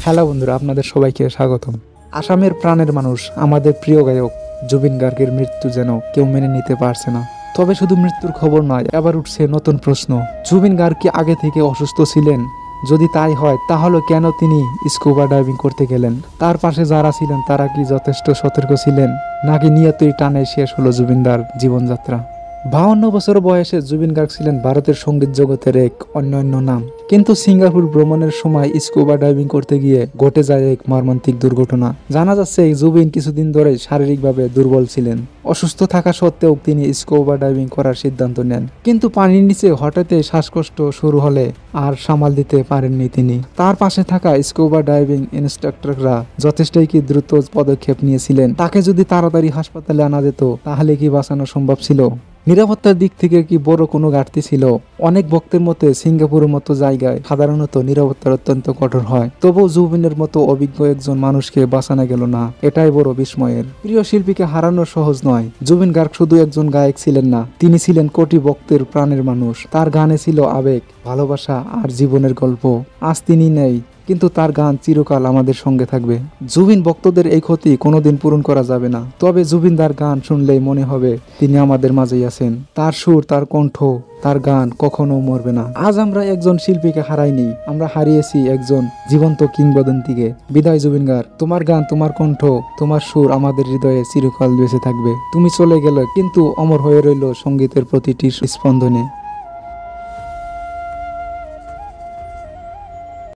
Hello বন্ধুরা, আপনাদের সবাইকে স্বাগতম। আসামের প্রাণের মানুষ, আমাদের প্রিয় গায়ক জুবিন গার্গের মৃত্যু যেন কেউ মেনে নিতে পারছে না। তবে শুধু মৃত্যুর খবর নয়, এবার উঠছে নতুন প্রশ্ন। জুবিন গার্গ কি আগে থেকে অসুস্থ ছিলেন? যদি তাই হয়, তাহলে কেন তিনি স্কুবা ডাইভিং করতে গেলেন? তার পাশে যারা ছিলেন তারা কি যথেষ্ট সতর্ক ছিলেন, নাকি নিয়তই টানে শেষ হলো জুবিনদার জীবনযাত্রা? 52 বছর বয়সে জুবিন গার্গ ছিলেন ভারতের সঙ্গীত জগতের এক অন্যান্য নাম। কিন্তু সিঙ্গাপুর ভ্রমণের সময় স্কুবা ডাইভিং করতে গিয়ে ঘটে যায় এক মর্মান্তিক দুর্ঘটনা। জানা যাচ্ছে এই জুবিন কিছুদিন ধরে শারীরিকভাবে দুর্বল ছিলেন। অসুস্থ থাকা সত্ত্বেও তিনি স্কুবা ডাইভিং করার সিদ্ধান্ত নেন। কিন্তু পানির নিচে হঠাৎই শ্বাসকষ্ট শুরু হলে আর সামাল দিতে পারেননি তিনি। তার পাশে থাকা স্কুবা ডাইভিং ইনস্ট্রাক্টররা যথেষ্টই কি দ্রুত পদক্ষেপ নিয়েছিলেন? তাকে যদি তাড়াতাড়ি হাসপাতালে আনা যেত, তাহলে কি বাঁচানো সম্ভব ছিল? নিরাপত্তার দিক থেকে কি বড় কোনো ঘাটতি ছিল? অনেক ভক্তের মতে সিঙ্গাপুরের মতো জায়গায় সাধারণত নিরাপত্তার অত্যন্ত কঠোর হয়। তবুও জুবিনের মতো অভিজ্ঞ একজন মানুষকে বাঁচানো গেল না, এটাই বড় বিস্ময়ের। প্রিয় শিল্পীকে হারানো সহজ নয়। জুবিন গার্গ শুধু একজন গায়ক ছিলেন না, তিনি ছিলেন কোটি ভক্তের প্রাণের মানুষ। তার গানে ছিল আবেগ, ভালোবাসা আর জীবনের গল্প। আজ তিনি নেই, কিন্তু তার গান চিরকাল আমাদের সঙ্গে থাকবে। জুবিন ভক্তদের এই ক্ষতি কোনোদিন পূরণ করা যাবে না। তবে জুবিনদার গান শুনলেই মনে হবে তিনি আমাদের মাঝেই আছেন। তার সুর, তার কণ্ঠ, তার গান কখনো মরবে না। আজ আমরা একজন শিল্পীকে হারাইনি, আমরা হারিয়েছি একজন জীবন্ত কিংবদন্তিকে। বিদায় জুবিন গার্গ, তোমার গান, তোমার কণ্ঠ, তোমার সুর আমাদের হৃদয়ে চিরকাল বেঁচে থাকবে। তুমি চলে গেলে কিন্তু অমর হয়ে রইল সঙ্গীতের প্রতিটি স্পন্দনে।